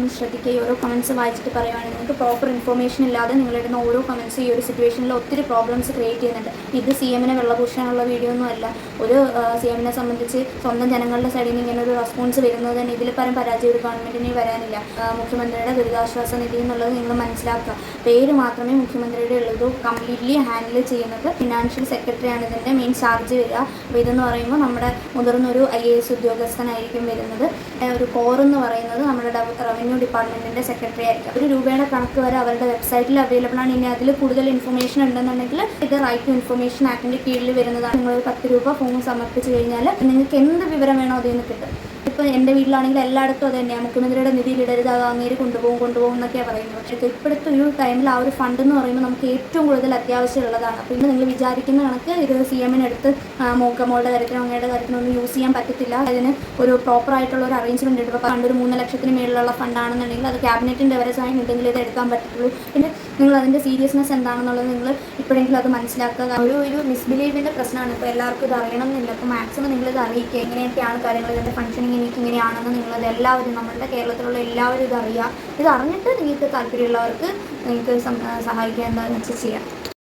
ഒന്ന് ശ്രദ്ധിക്കുക. ഓരോ കമൻറ്റ്സ് വായിച്ചിട്ട് പറയുവാണെങ്കിൽ നിങ്ങൾക്ക് പ്രോപ്പർ ഇൻഫർമേഷൻ ഇല്ലാതെ നിങ്ങളിടുന്ന ഓരോ കമൻറ്റ്സ് ഈ ഒരു സിറ്റുവേഷനിൽ ഒത്തിരി പ്രോബ്ലംസ് ക്രിയേറ്റ് ചെയ്യുന്നുണ്ട്. ഇത് CMനെ വെള്ളപൂശാനുള്ള വീഡിയോ ഒന്നും അല്ല. ഒരു CMനെ സംബന്ധിച്ച് സ്വന്തം ജനങ്ങളുടെ സൈഡിൽ നിന്ന് ഇങ്ങനെ ഒരു റെസ്പോൺസ് വരുന്നത് തന്നെ ഇതിൽ പരം പരാജയം ഒരു ഗവൺമെൻറ്റിന് വരാനില്ല. മുഖ്യമന്ത്രിയുടെ ദുരിതാശ്വാസ നിധി എന്നുള്ളത് നിങ്ങൾ മനസ്സിലാക്കുക. പേര് മാത്രമേ മുഖ്യമന്ത്രിയുടെ ഉള്ളൂ. കംപ്ലീറ്റ്ലി ഹാൻഡിൽ ചെയ്യുന്നത് ഫിനാൻഷ്യൽ സെക്രട്ടറിയാണ് ഇതിൻ്റെ മെയിൻ ചാർജ് വരിക. അപ്പോൾ ഇതെന്ന് പറയുമ്പോൾ നമ്മുടെ മുതിർന്നൊരു IAS ഉദ്യോഗസ്ഥനായിരിക്കും വരുന്നത്. ഒരു കോർ എന്ന് പറയുന്നത് നമ്മുടെ റവന്യൂ ഡിപ്പാർട്ട്മെൻറ്റിൻ്റെ സെക്രട്ടറി ആയിരിക്കും. ഒരു രൂപയുടെ കണക്ക് വരെ അവരുടെ വെബ്സൈറ്റിൽ അവൈലബിൾ ആണ്. ഇനി അതിൽ കൂടുതൽ ഇൻഫർമേഷൻ ഉണ്ടെന്നുണ്ടെങ്കിൽ ഇത് റൈറ്റ് ടു ഇൻഫർമേഷൻ ആക്ടിൻ്റെ കീഴിൽ വരുന്നതാണ്. നിങ്ങളൊരു 10 രൂപ ഫോം സമർപ്പിച്ച് കഴിഞ്ഞാൽ നിങ്ങൾക്ക് എന്ത് വിവരം വേണോ അതിൽ നിന്ന് കിട്ടും. ഇപ്പോൾ എൻ്റെ വീട്ടിലാണെങ്കിൽ എല്ലായിടത്തും അത് തന്നെയാണ്. മുഖ്യമന്ത്രിയുടെ നിധിയിലിടരുത്, അത് അങ്ങേര് കൊണ്ടുപോകും എന്നൊക്കെയാണ് പറയുന്നത്. പക്ഷേ ഇപ്പോഴത്തെ ഒരു ടൈമിൽ ആ ഒരു ഫണ്ട് എന്ന് പറയുമ്പോൾ നമുക്ക് ഏറ്റവും കൂടുതൽ അത്യാവശ്യമുള്ളതാണ്. അപ്പോൾ ഇന്ന് നിങ്ങൾ വിചാരിക്കുന്ന കണക്ക് ഇത് CMനെടുത്ത് മോളുടെ കാര്യത്തിനോ അങ്ങയുടെ കാര്യത്തിനോ ഒന്നും യൂസ് ചെയ്യാൻ പറ്റത്തില്ല. അതിന് ഒരു പ്രോപ്പറായിട്ടുള്ള ഒരു അറേഞ്ച്മെൻറ്റ് ഉണ്ട്. ഇപ്പോൾ ഫണ്ട് ഒരു 3 ലക്ഷത്തിന് മേളിലുള്ള ഫണ്ടാണെന്നുണ്ടെങ്കിൽ അത് ക്യാബിനറ്റിൻ്റെ വരെ സൈൻ ഉണ്ടെങ്കിൽ ഇത് എടുക്കാൻ പറ്റുള്ളൂ. പിന്നെ നിങ്ങൾ അതിൻ്റെ സീരിയസ്നെസ് എന്താണെന്നുള്ളത് നിങ്ങൾ ഇപ്പോഴെങ്കിലും അത് മനസ്സിലാക്കുക. ഒരു മിസ്ബിലീവിൻ്റെ പ്രശ്നമാണ്. ഇപ്പോൾ എല്ലാവർക്കും ഇത് അറിയണം എന്നില്ല. അപ്പോൾ മാക്സിമം നിങ്ങളിത് അറിയിക്കുക. എങ്ങനെയൊക്കെയാണ് കാര്യങ്ങൾ, ഇതിൻ്റെ ഫംഗ്ഷനിങ് എനിക്ക് ഇങ്ങനെയാണെന്ന് നിങ്ങളത് എല്ലാവരും, നമ്മളുടെ കേരളത്തിലുള്ള എല്ലാവരും ഇത് അറിയുക. ഇത് അറിഞ്ഞിട്ട് നിങ്ങൾക്ക് താല്പര്യമുള്ളവർക്ക് നിങ്ങൾക്ക് സഹായിക്കുക എന്താണെന്ന് വെച്ചാൽ ചെയ്യാം.